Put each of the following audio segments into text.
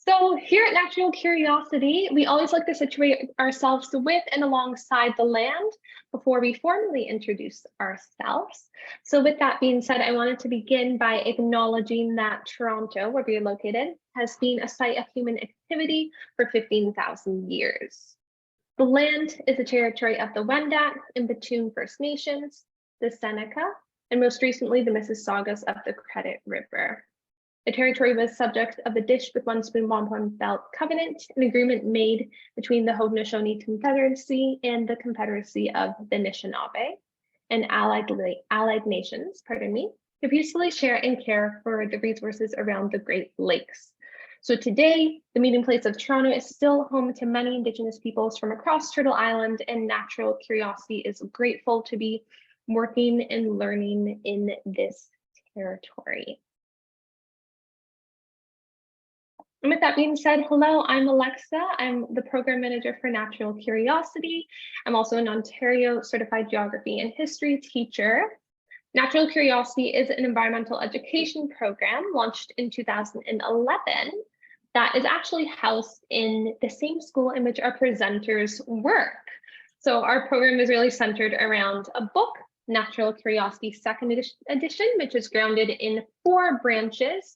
So here at Natural Curiosity, we always like to situate ourselves with and alongside the land before we formally introduce ourselves. So with that being said, I wanted to begin by acknowledging that Toronto, where we are located, has been a site of human activity for 15,000 years. The land is the territory of the Wendat and Batoon First Nations, the Seneca, and most recently the Mississaugas of the Credit River. The territory was subject of the Dish with One Spoon Wampum Belt Covenant, an agreement made between the Haudenosaunee Confederacy and the Confederacy of the Anishinaabe and allied nations, to peacefully share and care for the resources around the Great Lakes. So today, the meeting place of Toronto is still home to many Indigenous peoples from across Turtle Island, and Natural Curiosity is grateful to be working and learning in this territory. And with that being said, hello, I'm Alexa. I'm the program manager for Natural Curiosity. I'm also an Ontario certified geography and history teacher. Natural Curiosity is an environmental education program launched in 2011 that is actually housed in the same school in which our presenters work. So our program is really centered around a book, Natural Curiosity Second Edition, which is grounded in 4 branches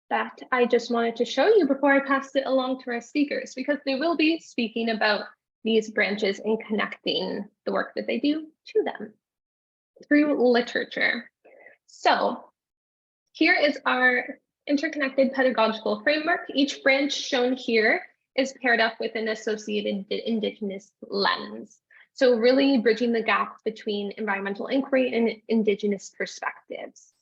that I just wanted to show you before I pass it along to our speakers, because they will be speaking about these branches and connecting the work that they do to them through literature. So here is our interconnected pedagogical framework. Each branch shown here is paired up with an associated Indigenous lens. So really bridging the gap between environmental inquiry and Indigenous perspectives.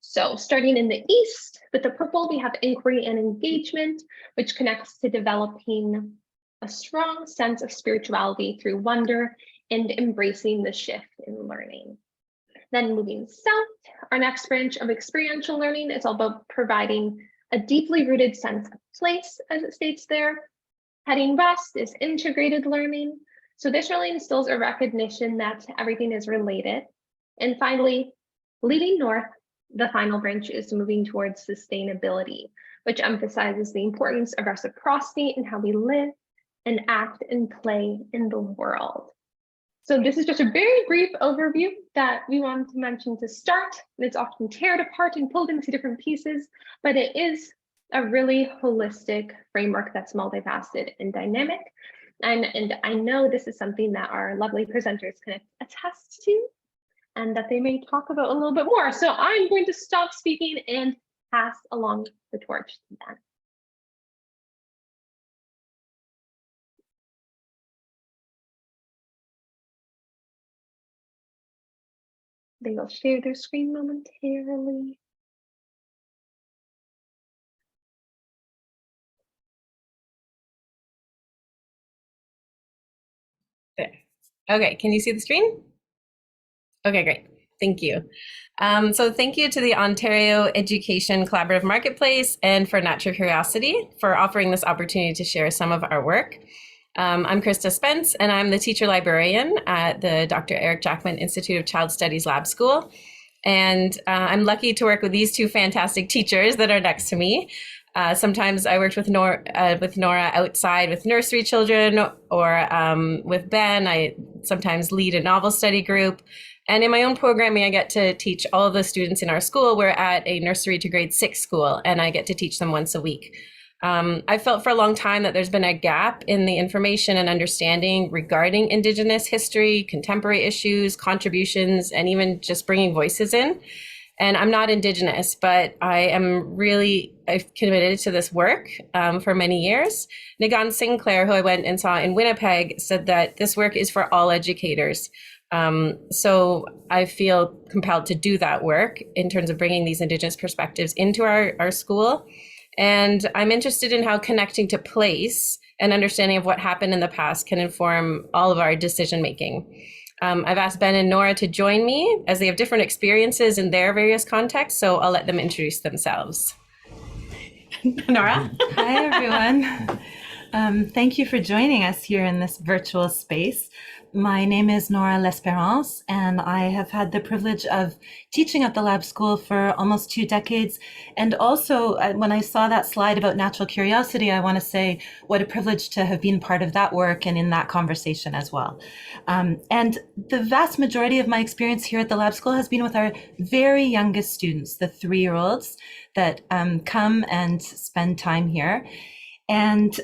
So starting in the east with the purple, we have inquiry and engagement, which connects to developing a strong sense of spirituality through wonder and embracing the shift in learning. Then moving south, our next branch of experiential learning is all about providing a deeply rooted sense of place, as it states there. Heading west is integrated learning. So this really instills a recognition that everything is related. And finally, leading north, the final branch is moving towards sustainability, which emphasizes the importance of reciprocity in how we live and act and play in the world. So this is just a very brief overview that we wanted to mention to start. It's often teared apart and pulled into different pieces, but it is a really holistic framework that's multifaceted and dynamic. And I know this is something that our lovely presenters can attest to, and that they may talk about a little bit more. So I'm going to stop speaking and pass along the torch to them. They will share their screen momentarily. There. Okay, can you see the screen? Okay, great. Thank you. So thank you to the Ontario Education Collaborative Marketplace and for Natural Curiosity for offering this opportunity to share some of our work. I'm Krista Spence, and I'm the teacher librarian at the Dr. Eric Jackman Institute of Child Studies Lab School. And I'm lucky to work with these 2 fantastic teachers that are next to me. Sometimes I worked with Norah outside with nursery children, or with Ben, I sometimes lead a novel study group. And in my own programming, I get to teach all of the students in our school. We're at a nursery to grade 6 school, and I get to teach them once a week. I felt for a long time that there's been a gap in the information and understanding regarding Indigenous history, contemporary issues, contributions, and even just bringing voices in. And I'm not Indigenous, but I've committed to this work for many years. Nagan Sinclair, who I went and saw in Winnipeg, said that this work is for all educators. So I feel compelled to do that work in terms of bringing these Indigenous perspectives into our school. And I'm interested in how connecting to place and understanding of what happened in the past can inform all of our decision making. I've asked Ben and Norah to join me as they have different experiences in their various contexts, so I'll let them introduce themselves. Norah? Hi, everyone. Thank you for joining us here in this virtual space. My name is Norah L'Espérance, and I have had the privilege of teaching at the lab school for almost 2 decades. And also, when I saw that slide about natural curiosity, I want to say what a privilege to have been part of that work and in that conversation as well. And the vast majority of my experience here at the lab school has been with our very youngest students, the 3-year-olds that come and spend time here. And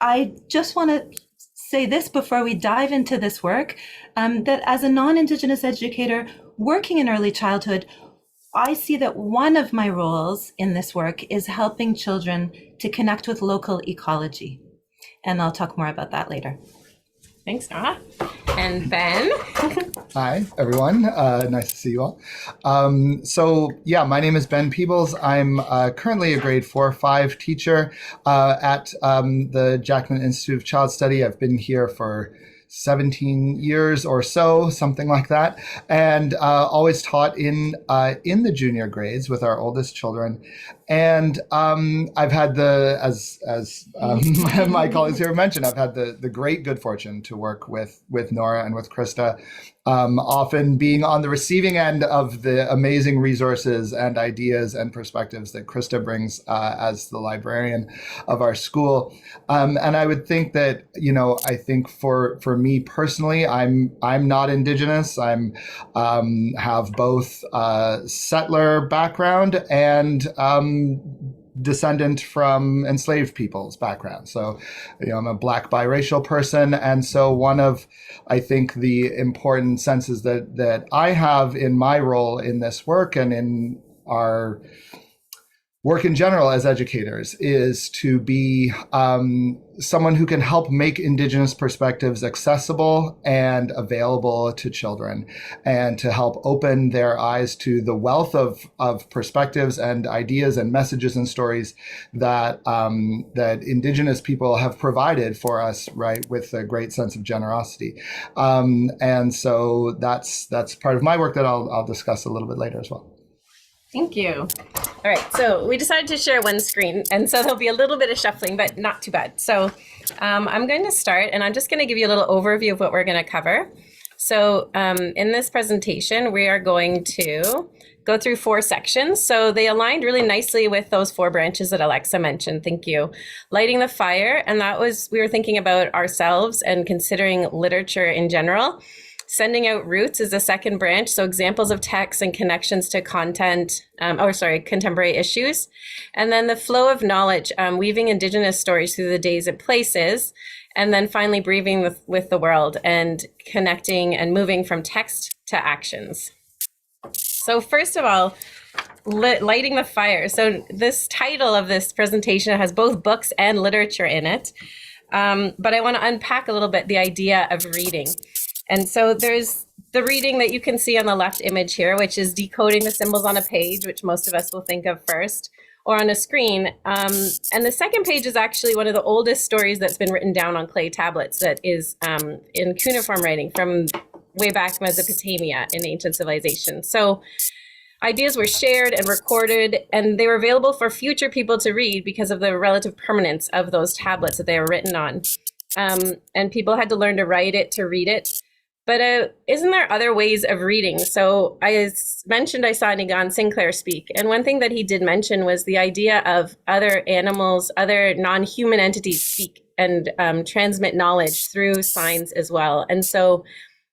I just want to say this before we dive into this work, that as a non-Indigenous educator working in early childhood, I see that one of my roles in this work is helping children to connect with local ecology. And I'll talk more about that later. Thanks, Norah. And Ben. Hi, everyone. Nice to see you all. My name is Ben Peebles. I'm currently a grade 4-5 teacher at the Jackman Institute of Child Study. I've been here for 17 years or so, something like that, and always taught in the junior grades with our oldest children. And I've had as my colleagues here mentioned, I've had the great good fortune to work with Norah and with Krista, often being on the receiving end of the amazing resources and ideas and perspectives that Krista brings as the librarian of our school. And I would think that, I think for me personally, I'm not Indigenous. I'm have both settler background and descendant from enslaved people's background. So, I'm a Black biracial person. And so one of, I think, the important senses that I have in my role in this work and in our work in general as educators is to be someone who can help make Indigenous perspectives accessible and available to children, and to help open their eyes to the wealth of perspectives and ideas and messages and stories that Indigenous people have provided for us, right, with a great sense of generosity. And so that's part of my work that I'll discuss a little bit later as well. Thank you. All right, so we decided to share one screen, and so there'll be a little bit of shuffling, but not too bad. So I'm going to start, and I'm just going to give you a little overview of what we're going to cover. So in this presentation, we are going to go through 4 sections. So they aligned really nicely with those 4 branches that Alexa mentioned. Thank you. Lighting the fire, and that was, we were thinking about ourselves and considering literature in general. Sending out roots is the second branch, so examples of texts and connections to contemporary issues. And then the flow of knowledge, weaving Indigenous stories through the days and places. And then finally breathing with the world and connecting and moving from text to actions. So first of all, lighting the fire. So this title of this presentation has both books and literature in it. But I want to unpack a little bit the idea of reading. And so there's the reading that you can see on the left image here, which is decoding the symbols on a page, which most of us will think of first, or on a screen. And the second page is actually one of the oldest stories that's been written down on clay tablets that is in cuneiform writing from way back Mesopotamia in ancient civilization. So ideas were shared and recorded, and they were available for future people to read because of the relative permanence of those tablets that they were written on. And people had to learn to write it, to read it. But isn't there other ways of reading? So I mentioned I saw Nigan Sinclair speak. And one thing that he did mention was the idea of other animals, other non-human entities speak and transmit knowledge through signs as well. And so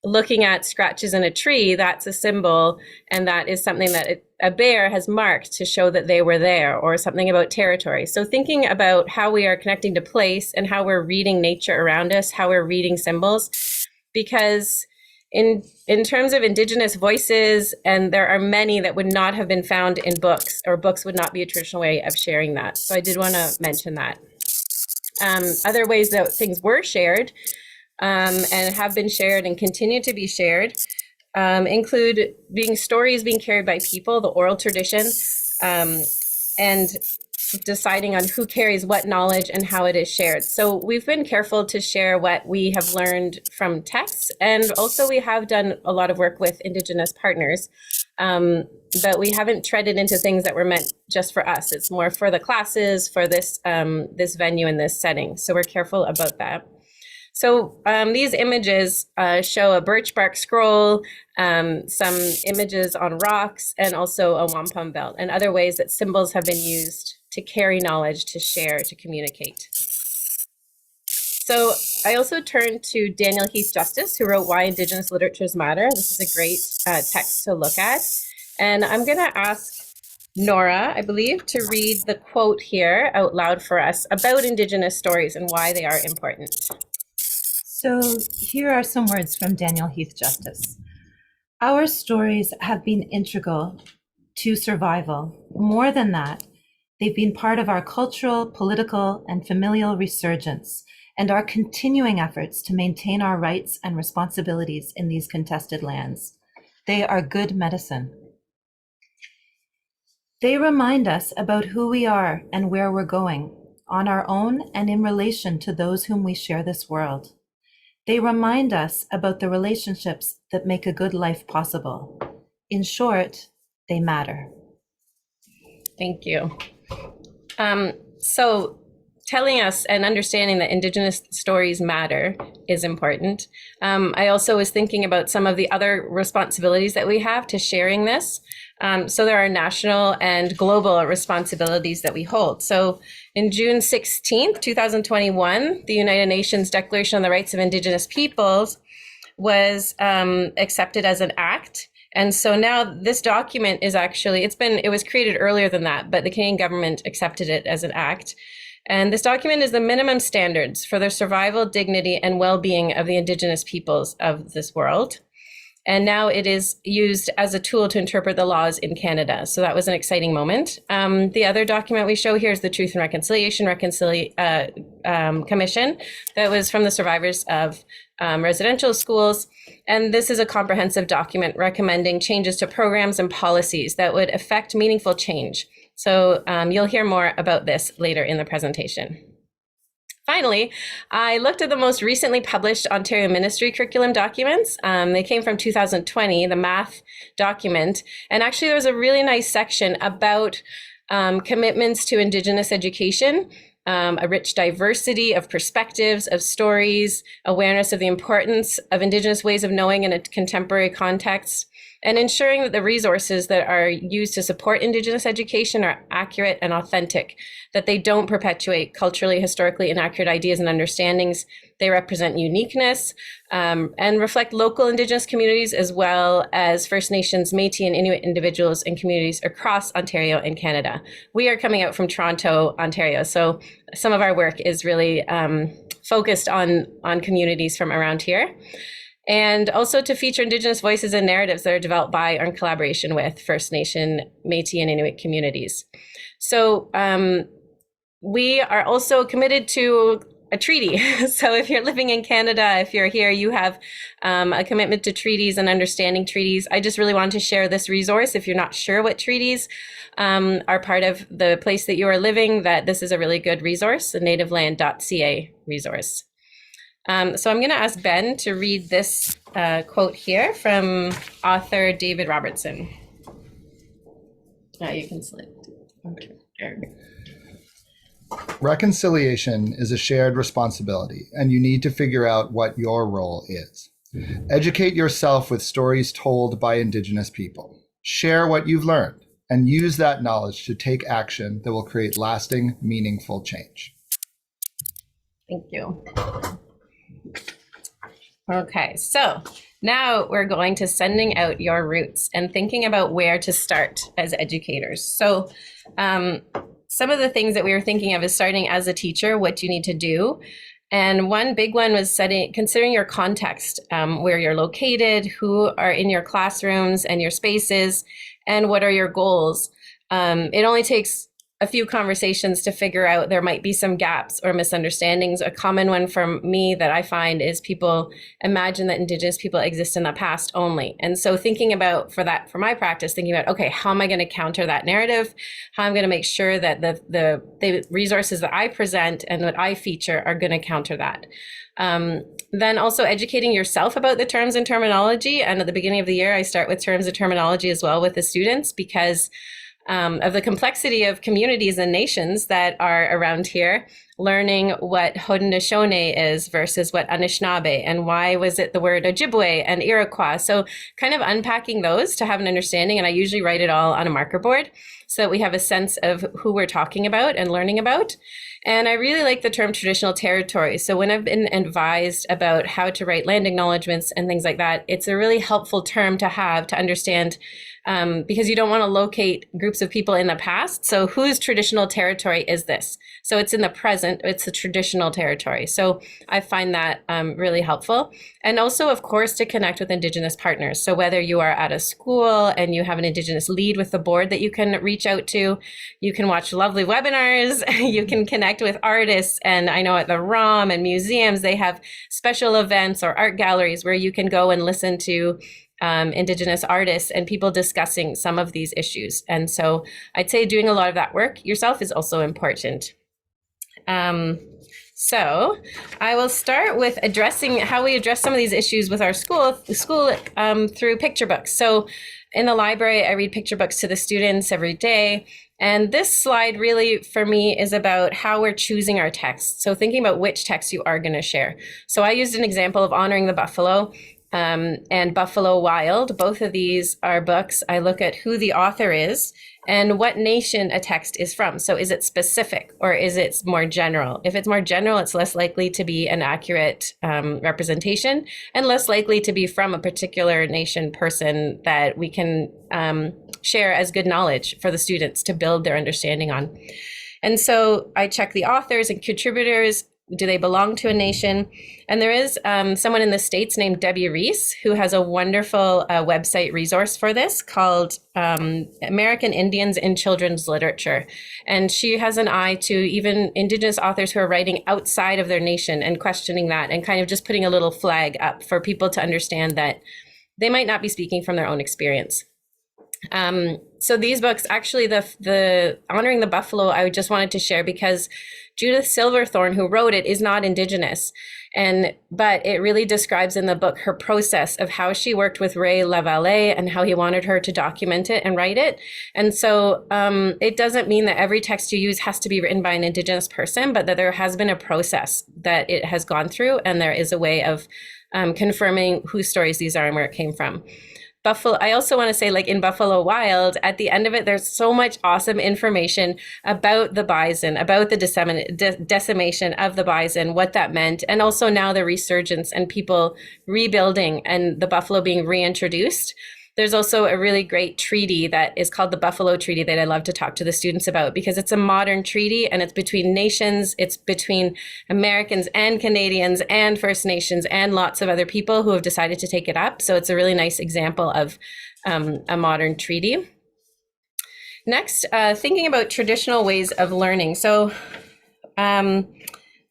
looking at scratches in a tree, that's a symbol. And that is something that a bear has marked to show that they were there, or something about territory. So thinking about how we are connecting to place and how we're reading nature around us, how we're reading symbols. Because in terms of Indigenous voices, and there are many that would not have been found in books, or books would not be a traditional way of sharing that. So I did want to mention that. Other ways that things were shared and have been shared and continue to be shared include stories being carried by people, the oral tradition, and deciding on who carries what knowledge and how it is shared. So we've been careful to share what we have learned from texts, and also we have done a lot of work with Indigenous partners, but we haven't treaded into things that were meant just for us. It's more for the classes, for this venue and this setting. So we're careful about that. So these images show a birch bark scroll, some images on rocks, and also a wampum belt, and other ways that symbols have been used to carry knowledge, to share, to communicate. So I also turned to Daniel Heath Justice, who wrote Why Indigenous Literatures Matter. This is a great text to look at. And I'm going to ask Norah, I believe, to read the quote here out loud for us about Indigenous stories and why they are important. So here are some words from Daniel Heath Justice. Our stories have been integral to survival. More than that, they've been part of our cultural, political, and familial resurgence and our continuing efforts to maintain our rights and responsibilities in these contested lands. They are good medicine. They remind us about who we are and where we're going, on our own and in relation to those whom we share this world. They remind us about the relationships that make a good life possible. In short, they matter. Thank you. So telling us and understanding that Indigenous stories matter is important. I also was thinking about some of the other responsibilities that we have to sharing this. So there are national and global responsibilities that we hold. So in June 16th, 2021, the United Nations Declaration on the Rights of Indigenous Peoples was accepted as an act. And so now this document is actually, it was created earlier than that, but the Canadian government accepted it as an act. And this document is the minimum standards for the survival, dignity, and well-being of the Indigenous peoples of this world. And now it is used as a tool to interpret the laws in Canada. So that was an exciting moment. The other document we show here is the Truth and Reconciliation Commission that was from the survivors of residential schools. And this is a comprehensive document recommending changes to programs and policies that would affect meaningful change. So you'll hear more about this later in the presentation. Finally, I looked at the most recently published Ontario Ministry curriculum documents. They came from 2020, the math document. And actually, there was a really nice section about commitments to Indigenous education, a rich diversity of perspectives, of stories, awareness of the importance of Indigenous ways of knowing in a contemporary context, and ensuring that the resources that are used to support Indigenous education are accurate and authentic, that they don't perpetuate culturally, historically inaccurate ideas and understandings. They represent uniqueness and reflect local Indigenous communities as well as First Nations, Métis, and Inuit individuals and communities across Ontario and Canada. We are coming out from Toronto, Ontario, so some of our work is really focused on communities from around here. And also to feature Indigenous voices and narratives that are developed by or in collaboration with First Nation, Métis, and Inuit communities. So we are also committed to a treaty. So if you're living in Canada, if you're here, you have a commitment to treaties and understanding treaties. I just really wanted to share this resource. If you're not sure what treaties are part of the place that you are living, that this is a really good resource, the nativeland.ca resource. So I'm going to ask Ben to read this quote here from author David Robertson. You can select. Okay. Reconciliation is a shared responsibility, and you need to figure out what your role is. Educate yourself with stories told by Indigenous people. Share what you've learned, and use that knowledge to take action that will create lasting, meaningful change. Thank you. Okay, so now we're going to sending out your roots and thinking about where to start as educators. So some of the things that we were thinking of is starting as a teacher, what do you need to do? And one big one was considering your context, where you're located, who are in your classrooms and your spaces, and what are your goals. It only takes a few conversations to figure out there might be some gaps or misunderstandings. A common one from me that I find is people imagine that Indigenous people exist in the past only. And so thinking about, for my practice, thinking about, okay, how am I going to counter that narrative? How I'm going to make sure that the resources that I present and what I feature are going to counter that. Then also educating yourself about the terms and terminology. And at the beginning of the year, I start with terms and terminology as well with the students because of the complexity of communities and nations that are around here. learning what Haudenosaunee is versus what Anishinaabe, and why was it the word Ojibwe and Iroquois. So kind of unpacking those to have an understanding, and I usually write it all on a marker board so that we have a sense of who we're talking about and learning about. And I really like the term traditional territory. So when I've been advised about how to write land acknowledgements and things like that, it's a really helpful term to have to understand, because you don't want to locate groups of people in the past. So whose traditional territory is this? So it's in the present, it's the traditional territory. So I find that really helpful. And also, of course, to connect with Indigenous partners. So whether you are at a school and you have an Indigenous lead with the board that you can reach out to, you can watch lovely webinars, you can connect with artists. And I know at the ROM and museums, they have special events or art galleries where you can go and listen to Indigenous artists and people discussing some of these issues. And so I'd say doing a lot of that work yourself is also important. So I will start with addressing how we address some of these issues with our school through picture books. So in the library, I read picture books to the students every day. And this slide really, for me, is about how we're choosing our texts. So thinking about which text you are going to share. So I used an example of Honoring the Buffalo and Buffalo Wild. Both of these are books. I look at who the author is and what nation a text is from. So is it specific or is it more general? If it's more general, it's less likely to be an accurate representation and less likely to be from a particular nation person that we can share as good knowledge for the students to build their understanding on. And so I check the authors and contributors. Do they belong to a nation? And there is someone in the States named Debbie Reese who has a wonderful website resource for this called American Indians in Children's Literature. And she has an eye to even Indigenous authors who are writing outside of their nation and questioning that and kind of just putting a little flag up for people to understand that they might not be speaking from their own experience. So these books, actually the Honoring the Buffalo, I just wanted to share because Judith Silverthorne, who wrote it, is not Indigenous. But it really describes in the book her process of how she worked with Ray LaValle and how he wanted her to document it and write it. And so it doesn't mean that every text you use has to be written by an Indigenous person, but that there has been a process that it has gone through, and there is a way of confirming whose stories these are and where it came from. Buffalo, I also want to say, like in Buffalo Wild, at the end of it, there's so much awesome information about the bison, about the decimation of the bison, what that meant, and also now the resurgence and people rebuilding and the buffalo being reintroduced. There's also a really great treaty that is called the Buffalo Treaty that I love to talk to the students about because it's a modern treaty and it's between nations, it's between Americans and Canadians and First Nations and lots of other people who have decided to take it up. So it's a really nice example of a modern treaty. Next, thinking about traditional ways of learning. So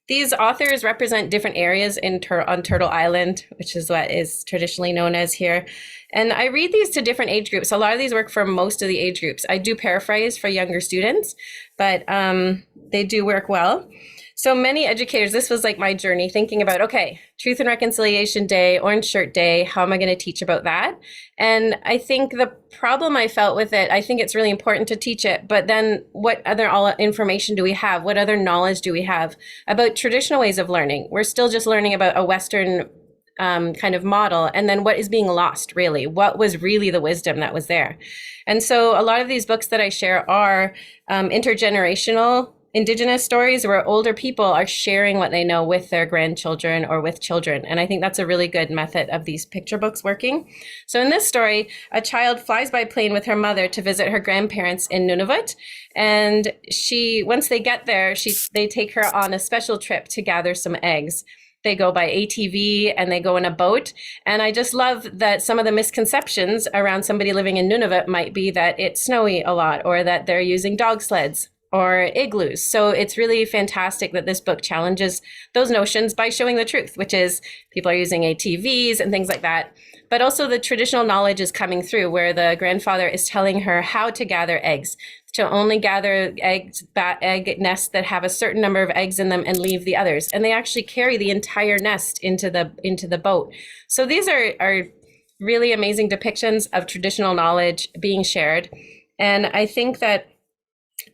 these authors represent different areas on Turtle Island, which is what is traditionally known as here. And I read these to different age groups. A lot of these work for most of the age groups. I do paraphrase for younger students, but they do work well. So many educators, this was like my journey thinking about, okay, Truth and Reconciliation Day, Orange Shirt Day, how am I going to teach about that? And I think the problem I felt with it, I think it's really important to teach it, but then what other information do we have? What other knowledge do we have about traditional ways of learning? We're still just learning about a Western kind of model, and then what is being lost really? What was really the wisdom that was there? And so a lot of these books that I share are intergenerational Indigenous stories where older people are sharing what they know with their grandchildren or with children. And I think that's a really good method of these picture books working. So in this story, a child flies by plane with her mother to visit her grandparents in Nunavut. And once they get there, they take her on a special trip to gather some eggs. They go by ATV and they go in a boat. And I just love that some of the misconceptions around somebody living in Nunavut might be that it's snowy a lot or that they're using dog sleds or igloos. So it's really fantastic that this book challenges those notions by showing the truth, which is people are using ATVs and things like that. But also the traditional knowledge is coming through where the grandfather is telling her how to gather eggs, to only gather egg nests that have a certain number of eggs in them and leave the others. And they actually carry the entire nest into the boat. So these are really amazing depictions of traditional knowledge being shared. And I think that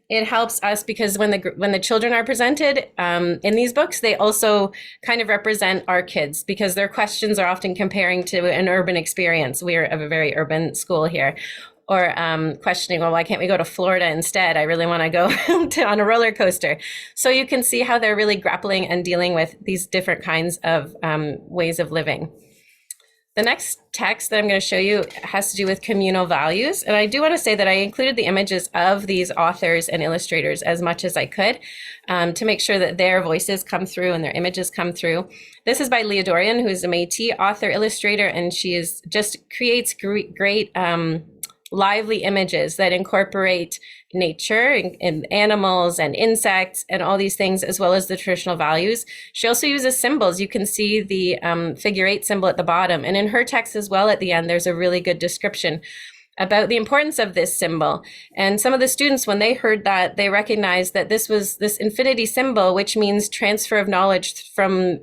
It helps us because when the children are presented in these books, they also kind of represent our kids because their questions are often comparing to an urban experience. We are a very urban school here. Or questioning, well, why can't we go to Florida instead? I really want to go on a roller coaster. So you can see how they're really grappling and dealing with these different kinds of ways of living. The next text that I'm going to show you has to do with communal values. And I do want to say that I included the images of these authors and illustrators as much as I could to make sure that their voices come through and their images come through. This is by Leah Dorian, who is a Métis author, illustrator, and she is just creates great lively images that incorporate nature and animals and insects and all these things, as well as the traditional values. She also uses symbols. You can see the figure 8 symbol at the bottom. And in her text as well at the end, there's a really good description about the importance of this symbol. And some of the students, when they heard that, they recognized that this was this infinity symbol, which means transfer of knowledge from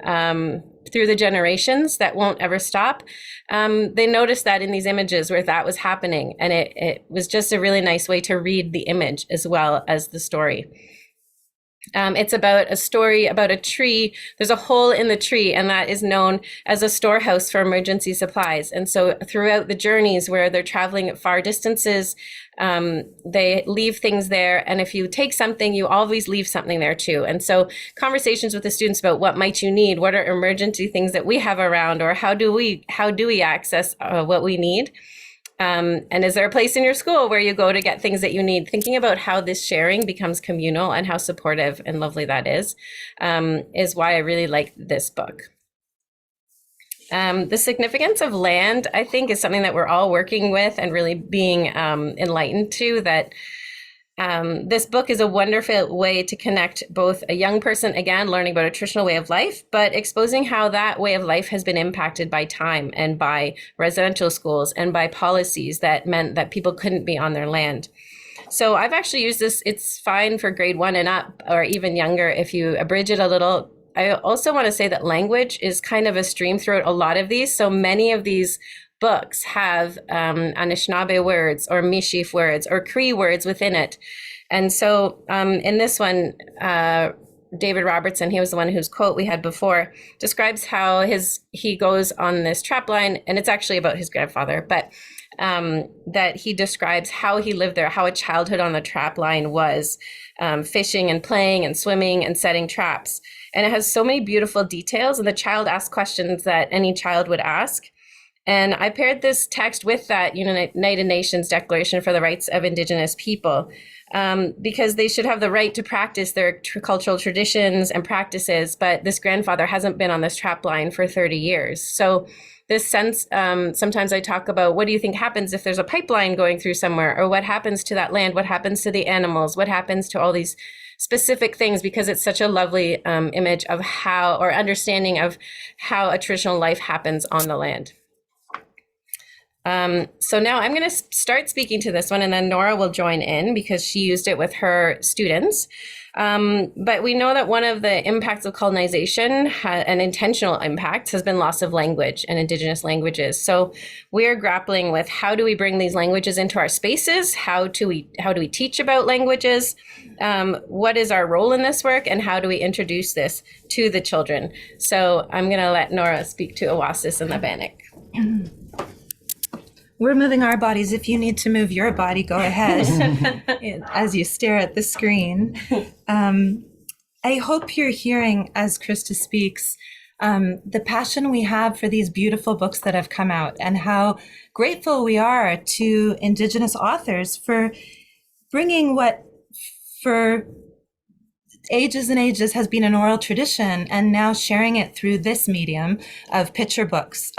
through the generations that won't ever stop. They noticed that in these images where that was happening. And it was just a really nice way to read the image as well as the story. It's about a story about a tree. There's a hole in the tree, and that is known as a storehouse for emergency supplies. And so throughout the journeys where they're traveling at far distances, they leave things there. And if you take something, you always leave something there too. And so conversations with the students about what might you need, what are emergency things that we have around, or how do we access what we need? And is there a place in your school where you go to get things that you need? Thinking about how this sharing becomes communal and how supportive and lovely that is why I really like this book. The significance of land, I think, is something that we're all working with and really being enlightened to, that this book is a wonderful way to connect both a young person, again, learning about a traditional way of life, but exposing how that way of life has been impacted by time and by residential schools and by policies that meant that people couldn't be on their land. So I've actually used this. It's fine for grade 1 and up, or even younger if you abridge it a little. I also want to say that language is kind of a stream throughout a lot of these. So many of these books have Anishinaabe words or Michif words or Cree words within it. And so in this one, David Robertson, he was the one whose quote we had before, describes how he goes on this trap line, and it's actually about his grandfather, but that he describes how he lived there, how a childhood on the trap line was, fishing and playing and swimming and setting traps. And it has so many beautiful details, and the child asks questions that any child would ask. And I paired this text with that United Nations Declaration for the Rights of Indigenous People, because they should have the right to practice their cultural traditions and practices, but this grandfather hasn't been on this trap line for 30 years. So this sense, sometimes I talk about, what do you think happens if there's a pipeline going through somewhere, or what happens to that land, what happens to the animals, what happens to all these specific things, because it's such a lovely image of how, or understanding of how a traditional life happens on the land. So now I'm going to start speaking to this one, and then Norah will join in because she used it with her students. But we know that one of the impacts of colonization, an intentional impact, has been loss of language and Indigenous languages. So we're grappling with, how do we bring these languages into our spaces? How do we teach about languages? What is our role in this work, and how do we introduce this to the children? So I'm going to let Norah speak to Oasis and the Bannock. We're moving our bodies. If you need to move your body, go ahead as you stare at the screen. I hope you're hearing, as Krista speaks, the passion we have for these beautiful books that have come out, and how grateful we are to Indigenous authors for bringing what for ages and ages has been an oral tradition, and now sharing it through this medium of picture books.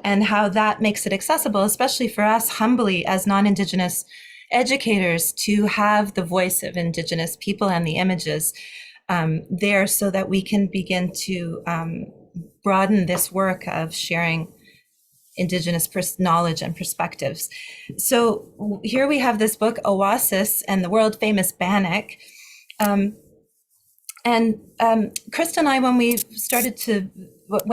And how that makes it accessible, especially for us humbly as non-Indigenous educators, to have the voice of Indigenous people and the images there, so that we can begin to broaden this work of sharing Indigenous knowledge and perspectives. So here we have this book, Oasis and the world famous Bannock. And And Krista and I, when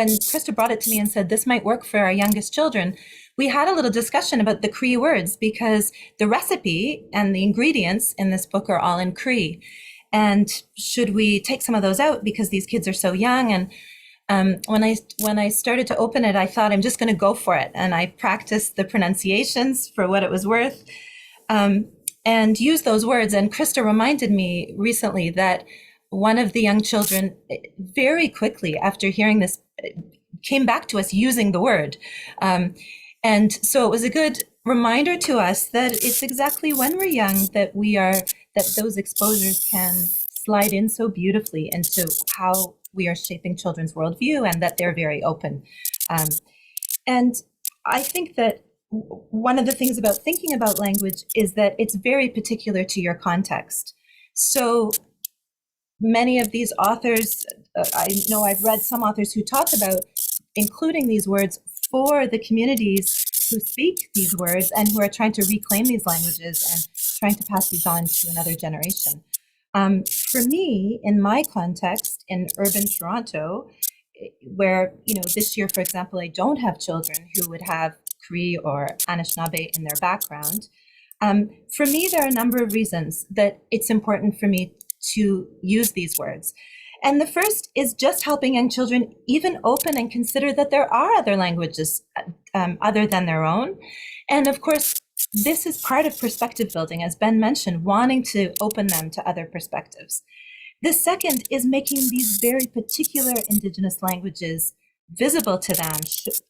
Krista brought it to me and said, this might work for our youngest children, we had a little discussion about the Cree words, because the recipe and the ingredients in this book are all in Cree. And should we take some of those out because these kids are so young? And when I started to open it, I thought, I'm just going to go for it. And I practiced the pronunciations for what it was worth, and used those words. And Krista reminded me recently that one of the young children very quickly after hearing this came back to us using the word. And so it was a good reminder to us that it's exactly when we're young that those exposures can slide in so beautifully into how we are shaping children's worldview, and that they're very open. And I think that one of the things about thinking about language is that it's very particular to your context. So many of these authors, I know I've read some authors who talk about including these words for the communities who speak these words and who are trying to reclaim these languages and trying to pass these on to another generation. For me, in my context, in urban Toronto, where, this year, for example, I don't have children who would have Cree or Anishinaabe in their background. For me, there are a number of reasons that it's important for me to use these words. And the first is just helping young children even open and consider that there are other languages other than their own. And of course, this is part of perspective building, as Ben mentioned, wanting to open them to other perspectives. The second is making these very particular Indigenous languages visible to them,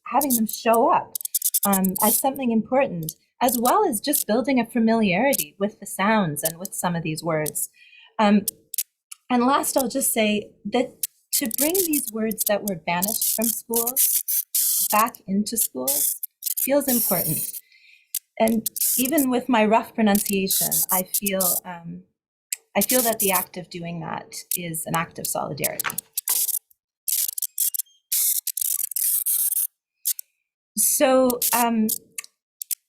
having them show up as something important, as well as just building a familiarity with the sounds and with some of these words. And last, I'll just say that to bring these words that were banished from schools back into schools feels important. And even with my rough pronunciation, I feel that the act of doing that is an act of solidarity. So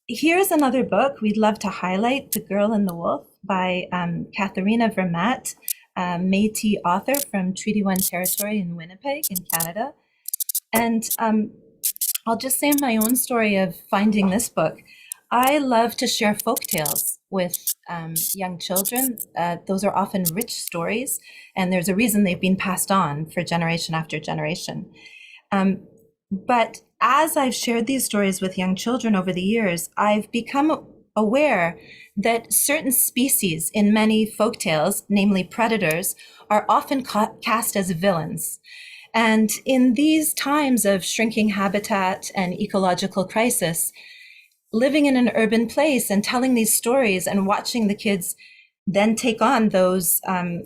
here's another book we'd love to highlight, The Girl and the Wolf by Katharina Vermaat, Métis author from Treaty 1 territory in Winnipeg in Canada. And I'll just say my own story of finding this book. I love to share folk tales with young children. Those are often rich stories, and there's a reason they've been passed on for generation after generation. But as I've shared these stories with young children over the years, I've become aware that certain species in many folk tales, namely predators, are often cast as villains. And in these times of shrinking habitat and ecological crisis, living in an urban place and telling these stories and watching the kids then take on those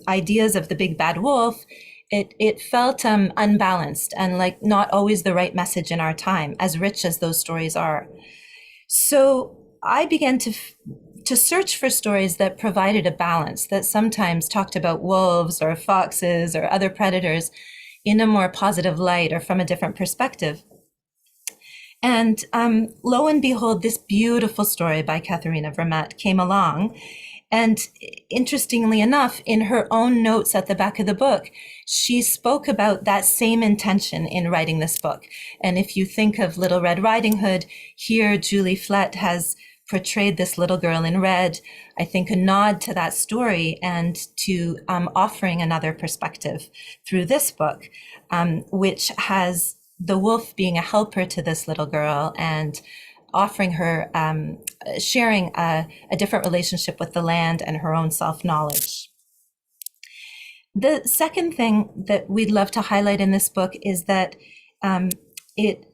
ideas of the big bad wolf, it felt unbalanced and like not always the right message in our time, as rich as those stories are. So I began to search for stories that provided a balance, that sometimes talked about wolves or foxes or other predators in a more positive light or from a different perspective. And lo and behold, this beautiful story by Katharina Vermaat came along. And interestingly enough, in her own notes at the back of the book, she spoke about that same intention in writing this book. And if you think of Little Red Riding Hood, here Julie Flett has portrayed this little girl in red, I think a nod to that story and to offering another perspective through this book, which has the wolf being a helper to this little girl and offering her, sharing a different relationship with the land and her own self-knowledge. The second thing that we'd love to highlight in this book is that it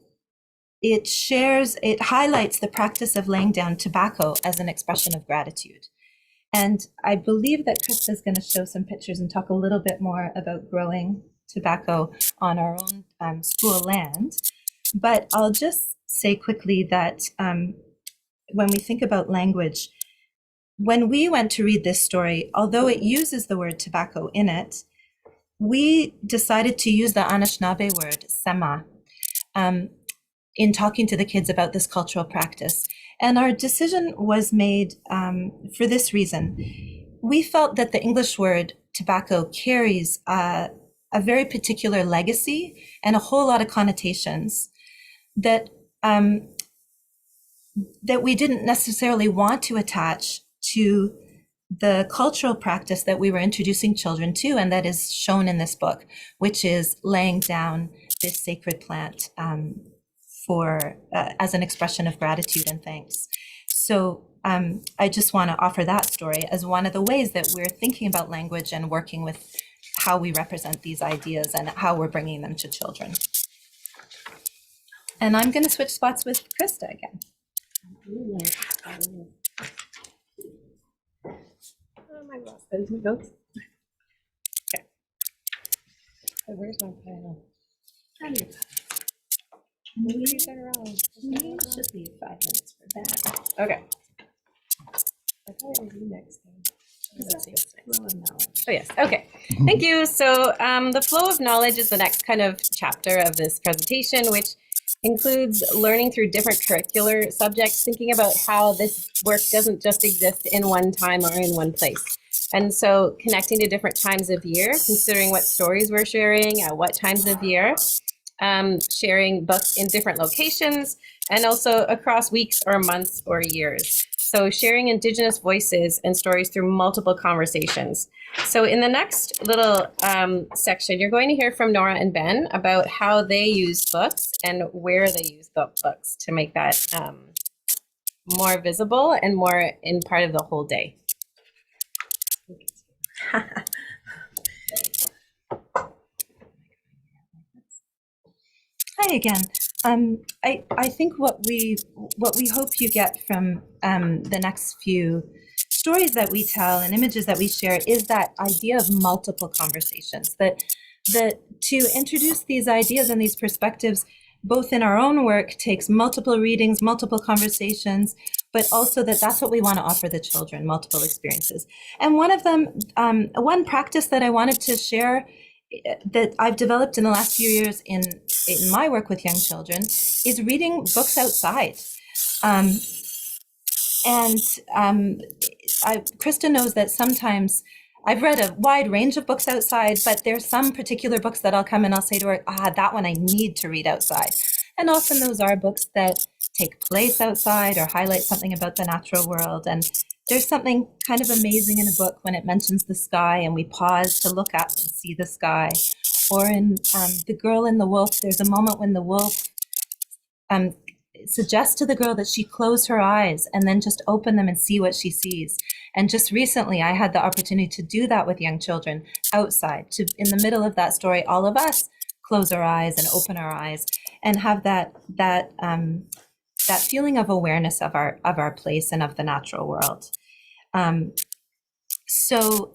highlights the practice of laying down tobacco as an expression of gratitude. And I believe that Krista is going to show some pictures and talk a little bit more about growing tobacco on our own school land. But I'll just say quickly that when we think about language, when we went to read this story, although it uses the word tobacco in it, we decided to use the Anishinaabe word sema in talking to the kids about this cultural practice. And our decision was made for this reason. We felt that the English word tobacco carries a very particular legacy and a whole lot of connotations that that we didn't necessarily want to attach to the cultural practice that we were introducing children to, and that is shown in this book, which is laying down this sacred plant for as an expression of gratitude and thanks. So I just want to offer that story as one of the ways that we're thinking about language and working with how we represent these ideas and how we're bringing them to children. And I'm going to switch spots with Krista again. Oh, my gosh, those notes. Okay. So where's my file? Maybe they're wrong. Should be 5 minutes for that. Okay. I thought it was you next time. Let's see what's next. Oh yes, okay. Thank you. So the flow of knowledge is the next kind of chapter of this presentation, which includes learning through different curricular subjects, thinking about how this work doesn't just exist in one time or in one place. And so connecting to different times of year, considering what stories we're sharing at what times of year, sharing books in different locations, and also across weeks or months or years. So sharing Indigenous voices and stories through multiple conversations. So in the next little section, you're going to hear from Norah and Ben about how they use books and where they use books to make that more visible and more in part of the whole day. Hi again. I think what we hope you get from the next few stories that we tell and images that we share is that idea of multiple conversations, that to introduce these ideas and these perspectives both in our own work takes multiple readings, multiple conversations, but also that's what we want to offer the children, multiple experiences. And one of them, one practice that I wanted to share that I've developed in the last few years in my work with young children is reading books outside. Krista knows that sometimes I've read a wide range of books outside, but there's some particular books that I'll come and I'll say to her, that one I need to read outside. And often those are books that take place outside or highlight something about the natural world. And there's something kind of amazing in a book when it mentions the sky and we pause to look up and see the sky. Or in The Girl and the Wolf, there's a moment when the wolf suggests to the girl that she close her eyes and then just open them and see what she sees. And just recently, I had the opportunity to do that with young children outside. In the middle of that story, all of us close our eyes and open our eyes and have that feeling of awareness of our place and of the natural world. So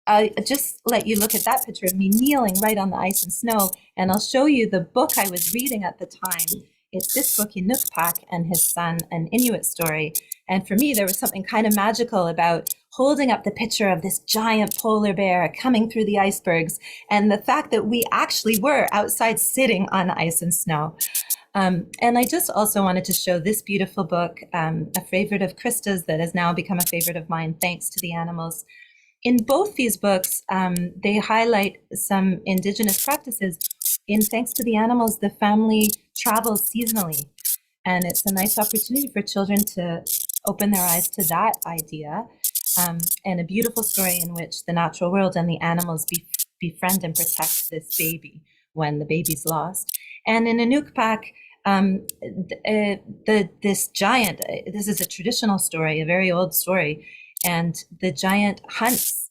I just let you look at that picture of me kneeling right on the ice and snow, and I'll show you the book I was reading at the time. It's this book, Inukpak and His Son, an Inuit story. And for me, there was something kind of magical about holding up the picture of this giant polar bear coming through the icebergs and the fact that we actually were outside sitting on ice and snow. And I just also wanted to show this beautiful book, a favorite of Krista's that has now become a favorite of mine, Thanks to the Animals. In both these books, they highlight some Indigenous practices. In Thanks to the Animals, the family travels seasonally. And it's a nice opportunity for children to open their eyes to that idea. And a beautiful story in which the natural world and the animals befriend and protect this baby when the baby's lost. And in Inukpak, this giant, this is a traditional story, a very old story, and the giant hunts.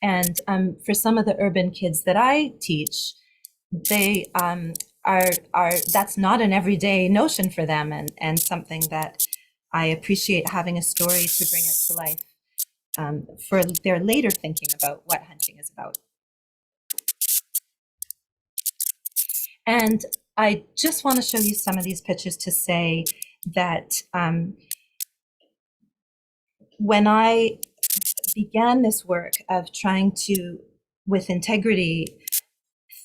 And for some of the urban kids that I teach, they that's not an everyday notion for them, and something that I appreciate having a story to bring it to life for their later thinking about what hunting is about. And I just want to show you some of these pictures to say that when I began this work of trying to, with integrity,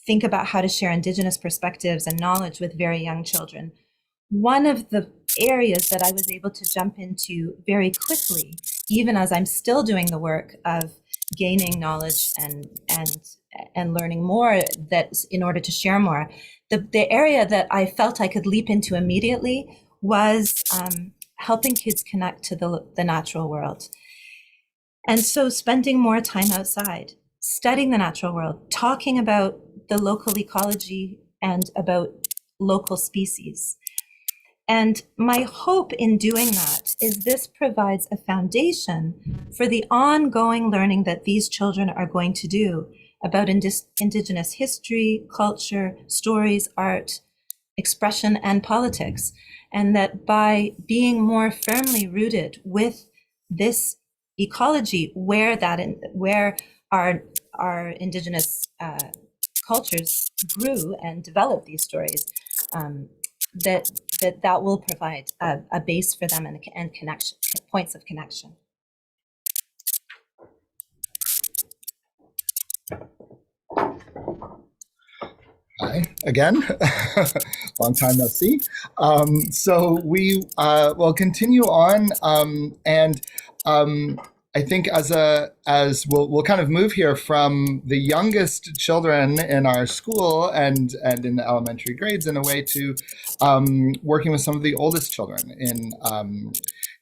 think about how to share Indigenous perspectives and knowledge with very young children, one of the areas that I was able to jump into very quickly, even as I'm still doing the work of gaining knowledge and learning more, that in order to share more. The area that I felt I could leap into immediately was helping kids connect to the natural world. And so spending more time outside, studying the natural world, talking about the local ecology and about local species. And my hope in doing that is this provides a foundation for the ongoing learning that these children are going to do about Indigenous history, culture, stories, art, expression, and politics. And that by being more firmly rooted with this ecology, where our Indigenous cultures grew and developed these stories, that will provide a base for them and connection, points of connection. Hi again, long time no see. So we will continue on, and I think as we'll kind of move here from the youngest children in our school and in the elementary grades in a way to working with some of the oldest children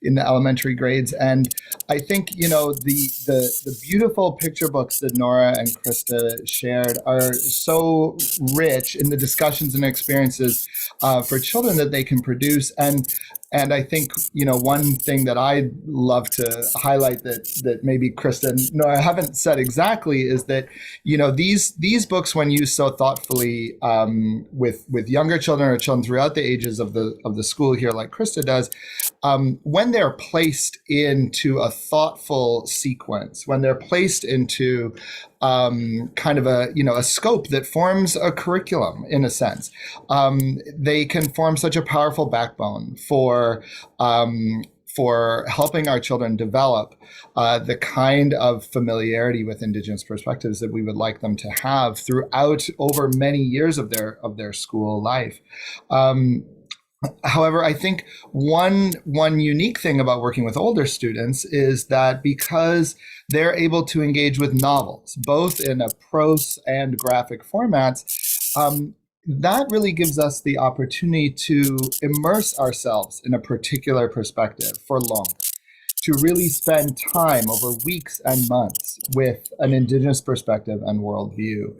in the elementary grades. And I think, you know, the beautiful picture books that Norah and Krista shared are so rich in the discussions and experiences for children that they can produce. And I think, you know, one thing that I'd love to highlight that maybe Krista and Norah haven't said exactly is that, you know, these books, when used so thoughtfully with younger children or children throughout the ages of the school here, like Krista does, when they're placed into a thoughtful sequence, when they're placed into kind of a scope that forms a curriculum in a sense, they can form such a powerful backbone for helping our children develop the kind of familiarity with Indigenous perspectives that we would like them to have throughout over many years of their school life. However, I think one unique thing about working with older students is that because they're able to engage with novels, both in a prose and graphic formats, that really gives us the opportunity to immerse ourselves in a particular perspective for longer, to really spend time over weeks and months with an Indigenous perspective and worldview.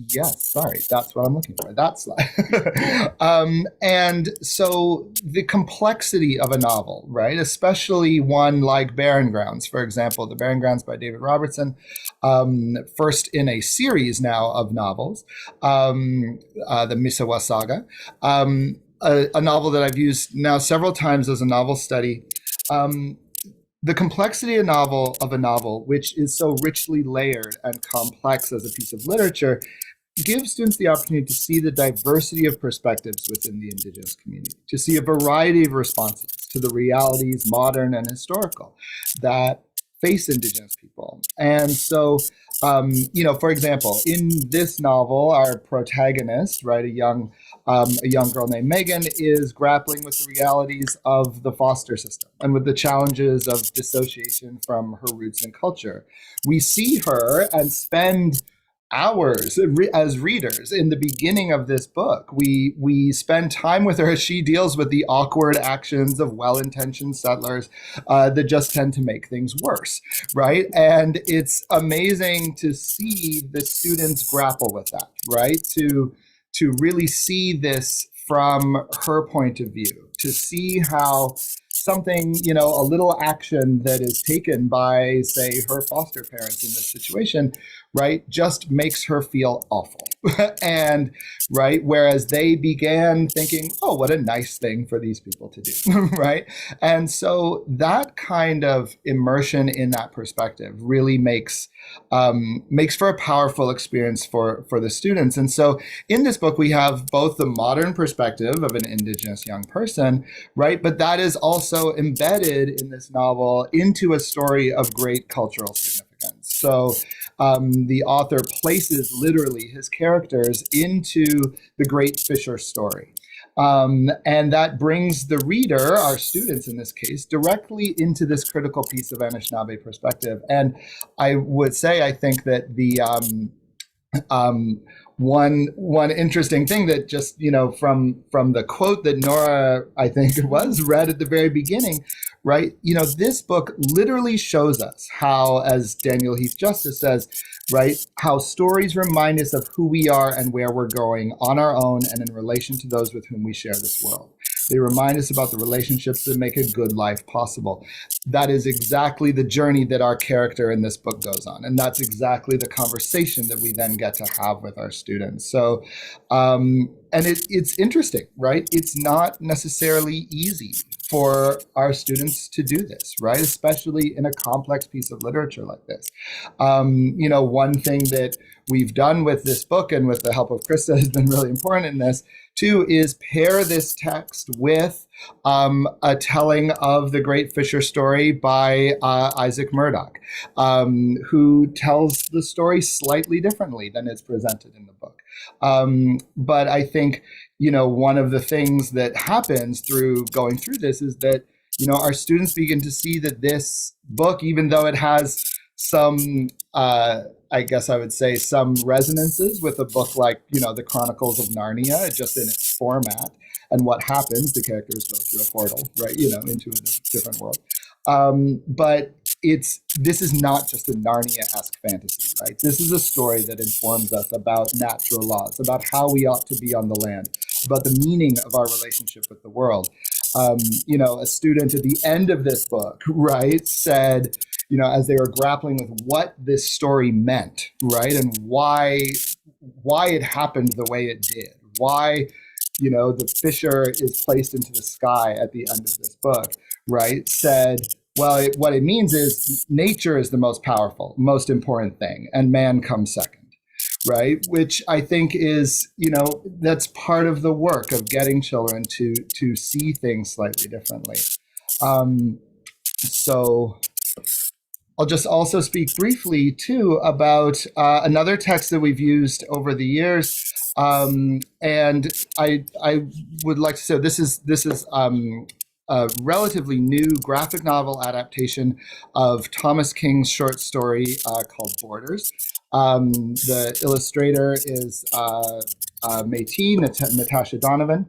Yes, sorry, that's what I'm looking for, that slide. And so the complexity of a novel, right, especially one like Barren Grounds, for example, The Barren Grounds by David Robertson, first in a series now of novels, the Misawa Saga, a novel that I've used now several times as a novel study. The complexity of a novel, which is so richly layered and complex as a piece of literature, gives students the opportunity to see the diversity of perspectives within the Indigenous community, to see a variety of responses to the realities, modern and historical, that face Indigenous people. And so, for example, in this novel, our protagonist, right, a young girl named Megan, is grappling with the realities of the foster system and with the challenges of dissociation from her roots and culture. We see her and spend hours as readers in the beginning of this book. We spend time with her as she deals with the awkward actions of well-intentioned settlers that just tend to make things worse, right? And it's amazing to see the students grapple with that, right? To really see this from her point of view, to see how something, a little action that is taken by, say, her foster parents in this situation, right, just makes her feel awful. And, right, whereas they began thinking, oh, what a nice thing for these people to do, right? And so that kind of immersion in that perspective really makes for a powerful experience for the students. And so in this book, we have both the modern perspective of an Indigenous young person, right? But that is also embedded in this novel into a story of great cultural significance. So the author places literally his characters into the Great Fisher story. And that brings the reader, our students in this case, directly into this critical piece of Anishinaabe perspective. And I would say, I think that the one interesting thing that just, from the quote that Norah, I think it was, read at the very beginning, right? This book literally shows us how, as Daniel Heath Justice says, right, how stories remind us of who we are and where we're going on our own and in relation to those with whom we share this world. They remind us about the relationships that make a good life possible. That is exactly the journey that our character in this book goes on. And that's exactly the conversation that we then get to have with our students. So, and it's interesting, right? It's not necessarily easy for our students to do this, right? Especially in a complex piece of literature like this. One thing that we've done with this book and with the help of Krista has been really important in this too, is pair this text with a telling of the Great Fisher story by Isaac Murdoch, who tells the story slightly differently than it's presented in the book. But I think, one of the things that happens through going through this is that, our students begin to see that this book, even though it has some, I guess I would say, some resonances with a book like, the Chronicles of Narnia, just in its format and what happens, the characters go through a portal, right, into a different world. But this is not just a Narnia-esque fantasy, right? This is a story that informs us about natural laws, about how we ought to be on the land, about the meaning of our relationship with the world. A student at the end of this book, right, said, as they were grappling with what this story meant, right, and why it happened the way it did, why, the fisher is placed into the sky at the end of this book, right, said, well, what it means is nature is the most powerful, most important thing, and man comes second, right? Which I think is, that's part of the work of getting children to see things slightly differently. So I'll just also speak briefly too about another text that we've used over the years, and I would like to say this is a relatively new graphic novel adaptation of Thomas King's short story called Borders. The illustrator is Métis, Natasha Donovan.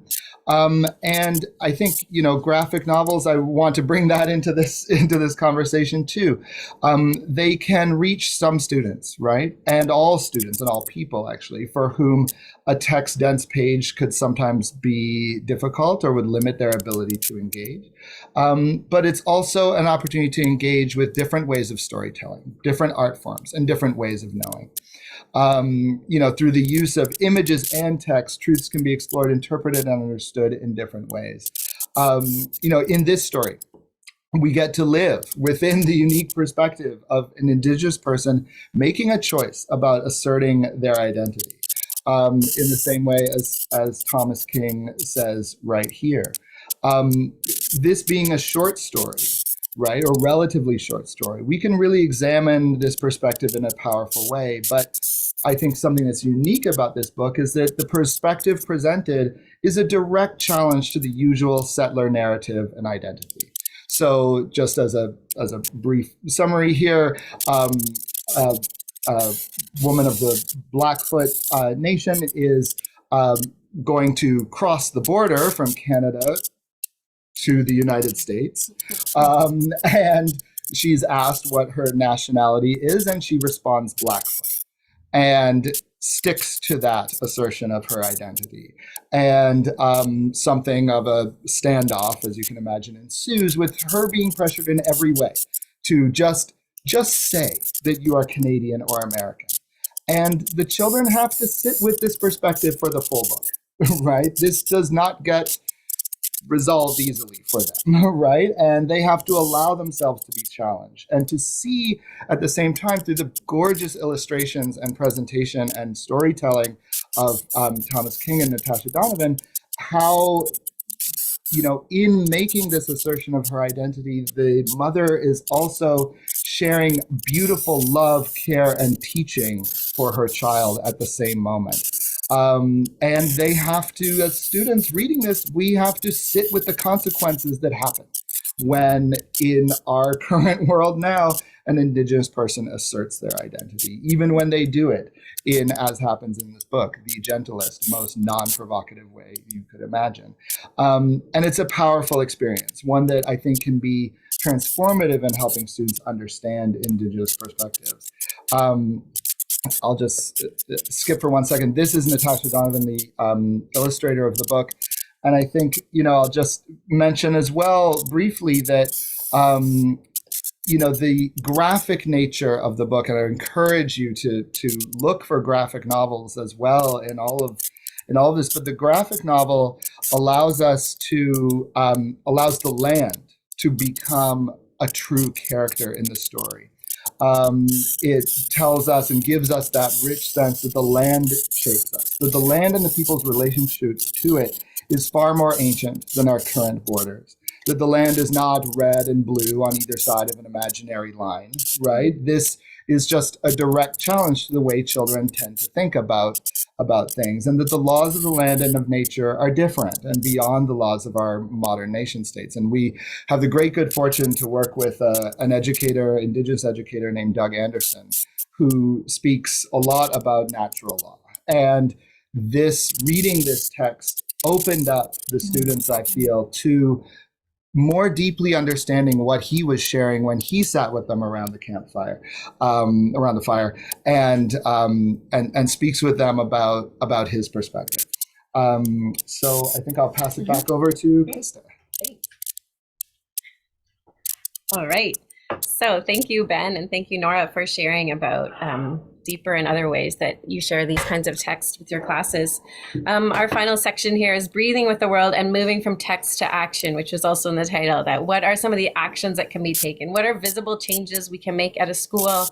And I think, graphic novels, I want to bring that into this conversation too. They can reach some students, right? And all students and all people actually, for whom a text dense page could sometimes be difficult or would limit their ability to engage. But it's also an opportunity to engage with different ways of storytelling, different art forms, and different ways of knowing. Through the use of images and text, truths can be explored, interpreted, and understood in different ways. In this story, we get to live within the unique perspective of an Indigenous person making a choice about asserting their identity, in the same way as Thomas King says right here. This being a short story, right, or relatively short story, we can really examine this perspective in a powerful way. But I think something that's unique about this book is that the perspective presented is a direct challenge to the usual settler narrative and identity. So just as a brief summary here, a woman of the Blackfoot Nation is going to cross the border from Canada to the United States. And she's asked what her nationality is, and she responds Blackfoot, and sticks to that assertion of her identity. And something of a standoff, as you can imagine, ensues, with her being pressured in every way to just say that you are Canadian or American. And the children have to sit with this perspective for the full book, right? This does not get resolved easily for them, right? And they have to allow themselves to be challenged and to see at the same time, through the gorgeous illustrations and presentation and storytelling of Thomas King and Natasha Donovan, how, in making this assertion of her identity, the mother is also sharing beautiful love, care, and teaching for her child at the same moment. And they have to, as students reading this, we have to sit with the consequences that happen when in our current world now, an Indigenous person asserts their identity, even when they do it in, as happens in this book, the gentlest, most non-provocative way you could imagine. And it's a powerful experience, one that I think can be transformative in helping students understand Indigenous perspectives. I'll just skip for 1 second. This is Natasha Donovan, the illustrator of the book. And I think, I'll just mention as well briefly that, the graphic nature of the book, and I encourage you to look for graphic novels as well in all of this, but the graphic novel allows the land to become a true character in the story. It tells us and gives us that rich sense that the land shapes us, that the land and the people's relationship to it is far more ancient than our current borders, that the land is not red and blue on either side of an imaginary line, right? This is just a direct challenge to the way children tend to think about things, and that the laws of the land and of nature are different and beyond the laws of our modern nation states. And we have the great good fortune to work with an educator, Indigenous educator named Doug Anderson, who speaks a lot about natural law. And reading this text opened up the students, I feel, to more deeply understanding what he was sharing when he sat with them around the campfire, around the fire, and speaks with them about his perspective. So I think I'll pass it back over to Krista. All right. So thank you, Ben, and thank you, Norah, for sharing about deeper and other ways that you share these kinds of texts with your classes. Our final section here is breathing with the world and moving from text to action, which is also in the title. That what are some of the actions that can be taken? What are visible changes we can make at a school?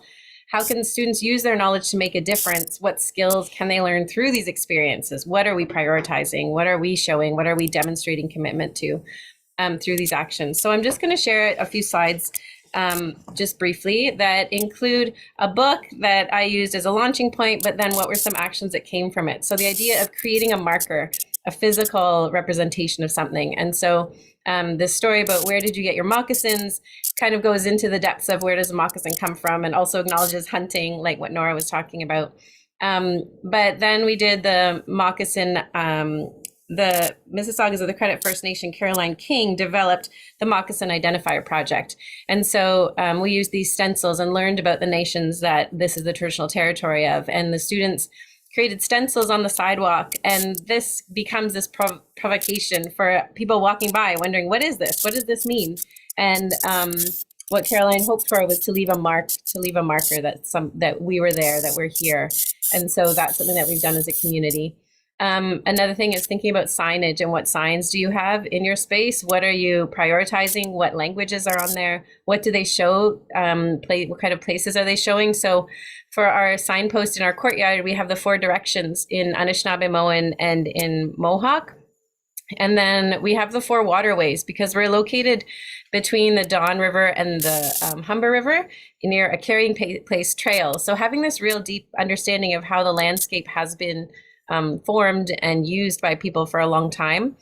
How can students use their knowledge to make a difference? What skills can they learn through these experiences? What are we prioritizing? What are we showing? What are we demonstrating commitment to through these actions? So I'm just going to share a few slides just briefly that include a book that I used as a launching point, but then what were some actions that came from it? So the idea of creating a marker, a physical representation of something. And so this story about where did you get your moccasins kind of goes into the depths of where does a moccasin come from, and also acknowledges hunting, like what Norah was talking about. But then we did the moccasin, the Mississaugas of the Credit First Nation, Caroline King, developed the Moccasin Identifier Project. And so we used these stencils and learned about the nations that this is the traditional territory of. And the students created stencils on the sidewalk. And this becomes this provocation for people walking by wondering, what is this? What does this mean? And what Caroline hoped for was to leave a marker that we were there, that we're here. And so that's something that we've done as a community. Another thing is thinking about signage and what signs do you have in your space? What are you prioritizing? What languages are on there? What do they show? What kind of places are they showing? So for our signpost in our courtyard, we have the 4 directions in Anishinaabemowin and in Mohawk. And then we have the 4 waterways because we're located between the Don River and the Humber River near a carrying place trail. So having this real deep understanding of how the landscape has been formed and used by people for a long time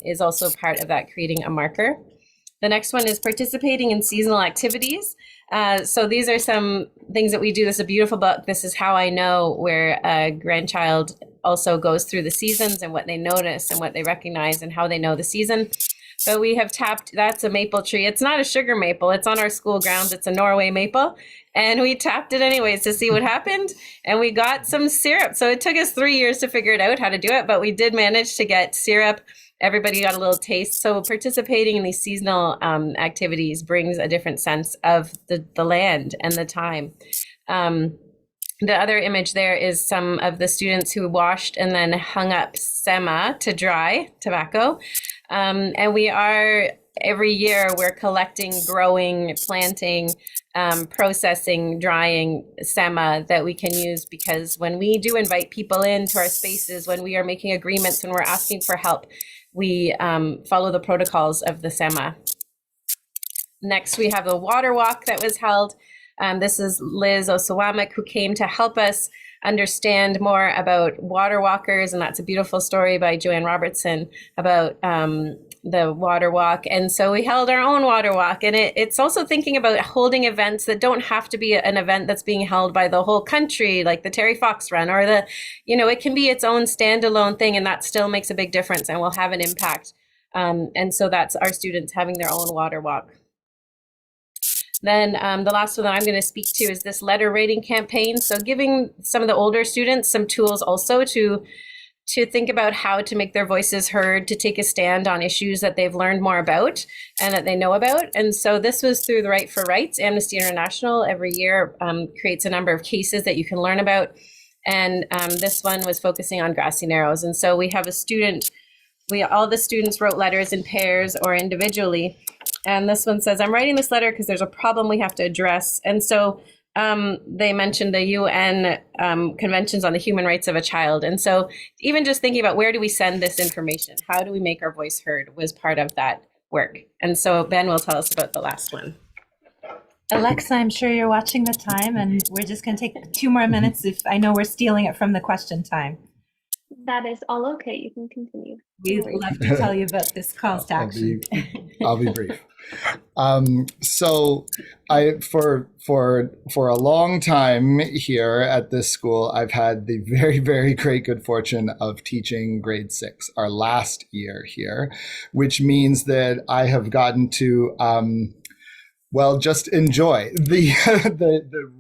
is also part of that, creating a marker. The next one is participating in seasonal activities. So these are some things that we do. This is a beautiful book. This is how I know, where a grandchild also goes through the seasons and what they notice and what they recognize and how they know the season. So we have tapped, that's a maple tree. It's not a sugar maple. It's on our school grounds. It's a Norway maple. And we tapped it anyways to see what happened. And we got some syrup. So it took us 3 years to figure it out how to do it, but we did manage to get syrup. Everybody got a little taste. So participating in these seasonal activities brings a different sense of the land and the time. The other image there is some of the students who washed and then hung up sema to dry tobacco. And we are, every year, we're collecting, growing, planting, processing, drying sema that we can use, because when we do invite people into our spaces, when we are making agreements, when we're asking for help, we follow the protocols of the sema. Next, we have the water walk that was held. This is Liz Osawamick, who came to help us understand more about water walkers, and that's a beautiful story by Joanne Robertson about the water walk. And so we held our own water walk, and it's also thinking about holding events that don't have to be an event that's being held by the whole country, like the Terry Fox Run, or it can be its own standalone thing, and that still makes a big difference and will have an impact. And so that's our students having their own water walk. Then the last one that I'm going to speak to is this letter writing campaign. So giving some of the older students some tools also to think about how to make their voices heard, to take a stand on issues that they've learned more about and that they know about. And so this was through the Right for Rights. Amnesty International every year creates a number of cases that you can learn about. And this one was focusing on Grassy Narrows. And so we have a student, all the students wrote letters in pairs or individually. And this one says, I'm writing this letter because there's a problem we have to address. And so they mentioned the UN Conventions on the Human Rights of a Child. And so even just thinking about where do we send this information? How do we make our voice heard was part of that work. And so Ben will tell us about the last one. Alexa, I'm sure you're watching the time, and we're just going to take 2 more minutes if I know we're stealing it from the question time. That is all okay. You can continue. We'd love to tell you about this call to action. I'll be brief. So for a long time here at this school, I've had the very, very great good fortune of teaching grade 6, our last year here, which means that I have gotten to just enjoy the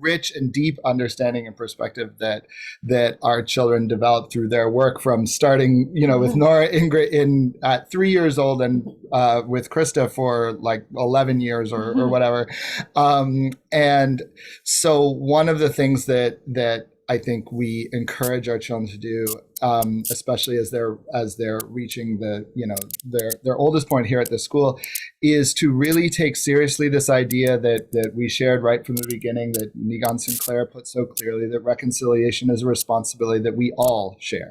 rich and deep understanding and perspective that our children develop through their work, from starting, with Norah at 3 years old, and with Krista for like 11 years or whatever. And so one of the things that I think we encourage our children to do, especially as they're reaching their oldest point here at the school, is to really take seriously this idea that we shared right from the beginning, that Nigan Sinclair put so clearly, that reconciliation is a responsibility that we all share.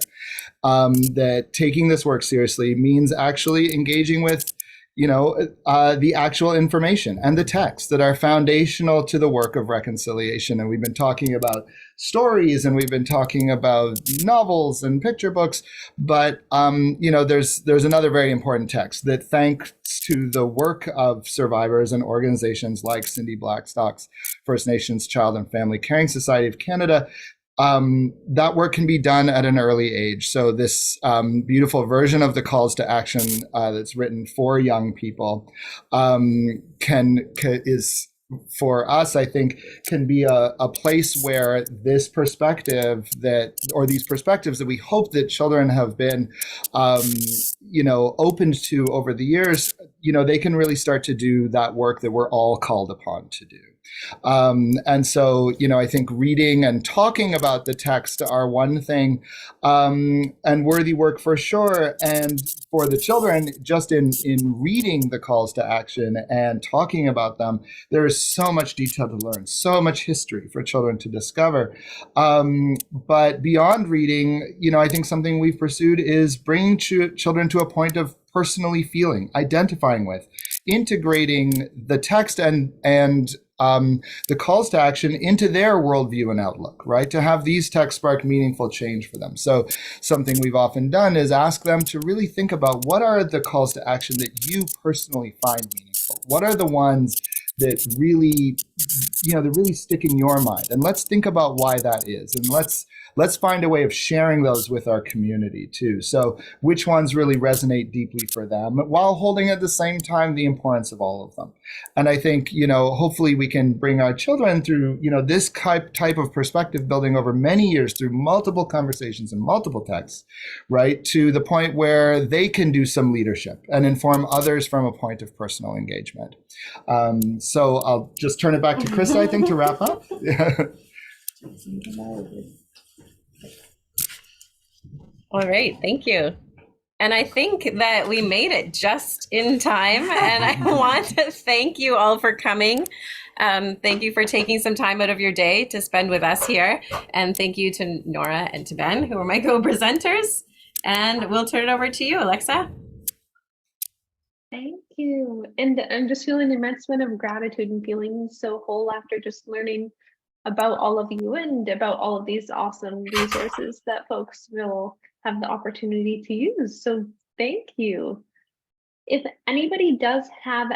That taking this work seriously means actually engaging with the actual information and the texts that are foundational to the work of reconciliation. And we've been talking about stories, and we've been talking about novels and picture books, but there's another very important text that, thanks to the work of survivors and organizations like Cindy Blackstock's First Nations Child and Family Caring Society of Canada, that work can be done at an early age. So this beautiful version of the calls to action that's written for young people is, for us, I think, can be a place where this perspective these perspectives that we hope that children have been, opened to over the years, they can really start to do that work that we're all called upon to do. And so, I think reading and talking about the text are one thing, and worthy work for sure. And for the children, just in reading the calls to action and talking about them, there is so much detail to learn, so much history for children to discover. But beyond reading, I think something we've pursued is bringing children to a point of personally feeling, identifying with, integrating the text and the calls to action into their worldview and outlook, right? To have these texts spark meaningful change for them. So something we've often done is ask them to really think about, what are the calls to action that you personally find meaningful? What are the ones that really, that really stick in your mind? And let's think about why that is. And let's find a way of sharing those with our community too. So which ones really resonate deeply for them, while holding at the same time the importance of all of them. And I think, hopefully we can bring our children through, this type of perspective building over many years through multiple conversations and multiple texts, right, to the point where they can do some leadership and inform others from a point of personal engagement. So I'll just turn it back to Krista, I think, to wrap up. All right, thank you. And I think that we made it just in time. And I want to thank you all for coming. Thank you for taking some time out of your day to spend with us here. And thank you to Norah and to Ben, who are my co-presenters. And we'll turn it over to you, Alexa. Thank you. And I'm just feeling an immense amount of gratitude and feeling so whole after just learning about all of you and about all of these awesome resources that folks will have the opportunity to use. So thank you. If anybody does have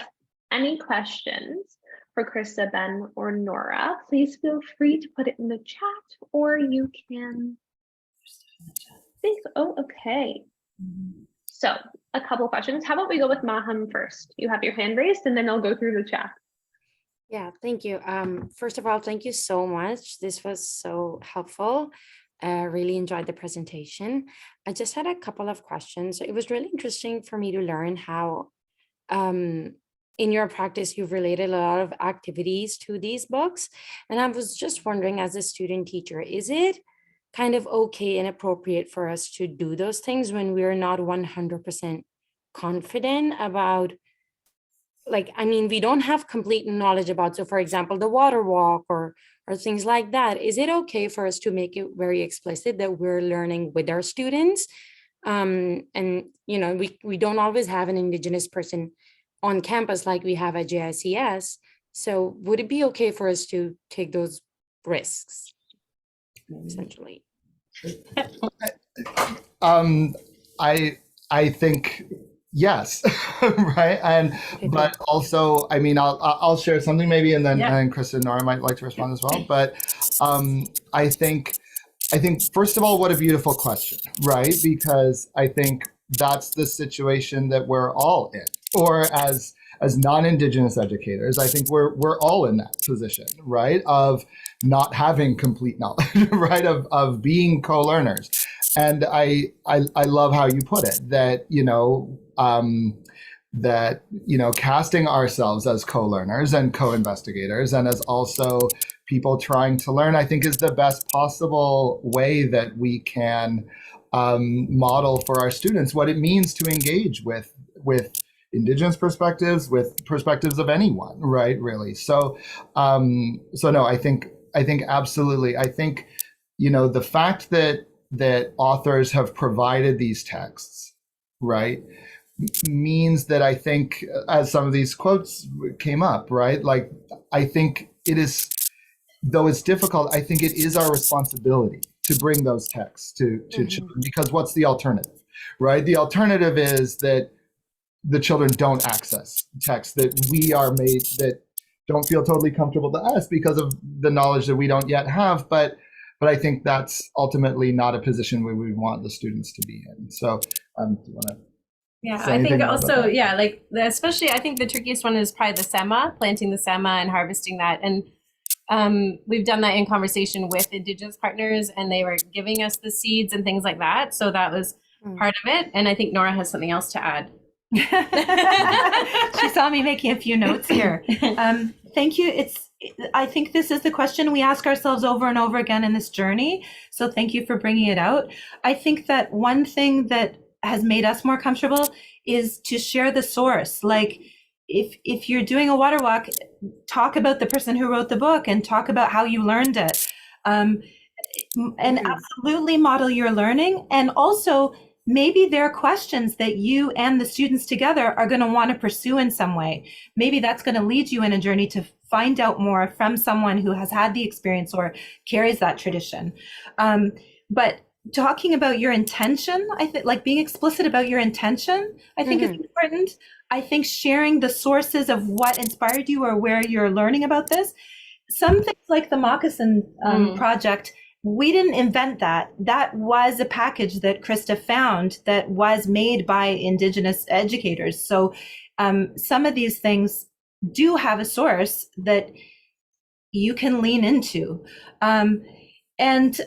any questions for Krista, Ben, or Norah, please feel free to put it in the chat, or you can think, oh, okay. So a couple of questions. How about we go with Maham first? You have your hand raised and then I'll go through the chat. Yeah, thank you. First of all, thank you so much. This was so helpful. Really enjoyed the presentation. I just had a couple of questions. It was really interesting for me to learn how in your practice, you've related a lot of activities to these books. And I was just wondering, as a student teacher, is it kind of okay and appropriate for us to do those things when we're not 100% confident about, like, I mean, we don't have complete knowledge about, so for example, the water walk or things like that. Is it okay for us to make it very explicit that we're learning with our students? And, you know, we don't always have an Indigenous person on campus like we have at JICS. So would it be okay for us to take those risks, essentially? I think yes, right. And Okay, but also, I mean, I'll share something maybe, and then Yeah. and Krista and Norah might like to respond as well. But I think first of all, what a beautiful question, right? Because I think that's the situation that we're all in, or as non-Indigenous educators, I think we're all in that position, right? Of not having complete knowledge, right? Of being co-learners. And I love how you put it, that, casting ourselves as co-learners and co-investigators and as also people trying to learn, I think is the best possible way that we can model for our students what it means to engage with Indigenous perspectives, with perspectives of anyone, right? Really. So no, I think absolutely. I think, the fact that authors have provided these texts, right, means that I think, as some of these quotes came up, right, like, I think it is, though it's difficult, I think it is our responsibility to bring those texts to children, because what's the alternative, right? The alternative is that the children don't access texts that we are made, that don't feel totally comfortable to us because of the knowledge that we don't yet have. But I think that's ultimately not a position where we want the students to be in. So do you want to? Yeah, I think also, yeah, like especially I think the trickiest one is probably the SEMA, planting the SEMA and harvesting that. And we've done that in conversation with Indigenous partners, and they were giving us the seeds and things like that. So that was part of it. And I think Norah has something else to add. She saw me making a few notes here. Thank you. I think this is the question we ask ourselves over and over again in this journey. So thank you for bringing it out. I think that one thing that has made us more comfortable is to share the source. Like, if you're doing a water walk, talk about the person who wrote the book and talk about how you learned it. And absolutely model your learning. And also, maybe there are questions that you and the students together are going to want to pursue in some way. Maybe that's going to lead you in a journey to find out more from someone who has had the experience or carries that tradition. But talking about your intention, I think, like being explicit about your intention, I think is important. I think sharing the sources of what inspired you or where you're learning about this. Some things like the Moccasin project, we didn't invent that. That was a package that Krista found that was made by Indigenous educators. So some of these things do have a source that you can lean into. And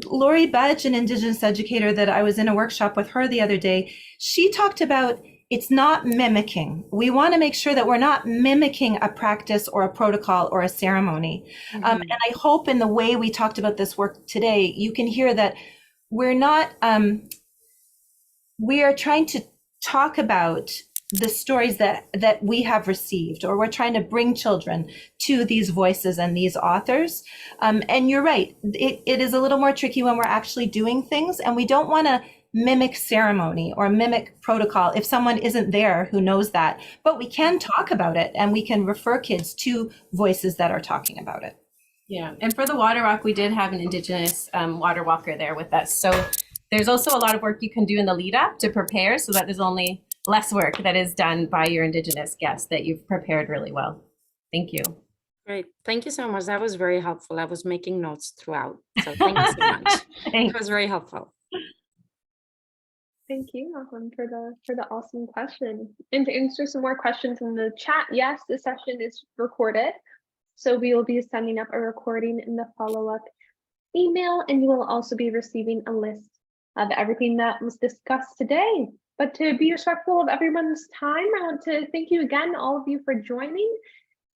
Lori Budge, an Indigenous educator that I was in a workshop with her the other day, she talked about it's not mimicking. We want to make sure that we're not mimicking a practice or a protocol or a ceremony. And I hope in the way we talked about this work today, you can hear that we're not, we are trying to talk about the stories that we have received, or we're trying to bring children to these voices and these authors. And you're right, it is a little more tricky when we're actually doing things, and we don't want to mimic ceremony or mimic protocol if someone isn't there who knows that. But we can talk about it, and we can refer kids to voices that are talking about it. Yeah, and for the water walk, we did have an Indigenous water walker there with us. So there's also a lot of work you can do in the lead up to prepare, so that there's only less work that is done by your Indigenous guests that you've prepared really well. Thank you. Great. Thank you so much. That was very helpful. I was making notes throughout. So thank you so much. It Thanks. was very helpful. Thank you, Malcolm, for the awesome question. And to answer some more questions in the chat, yes, the session is recorded. So we will be sending up a recording in the follow-up email, and you will also be receiving a list of everything that was discussed today. But to be respectful of everyone's time, I want to thank you again, all of you, for joining.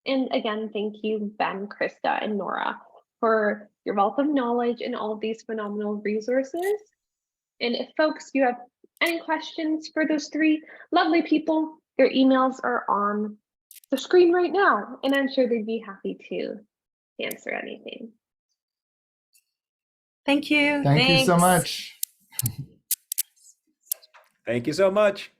And again, thank you, Ben, Krista, and Norah, for your wealth of knowledge and all of these phenomenal resources. And if folks, you have any questions for those three lovely people, their emails are on the screen right now, and I'm sure they'd be happy to answer anything. Thank you. Thank you so Thanks. much. Thank you so much.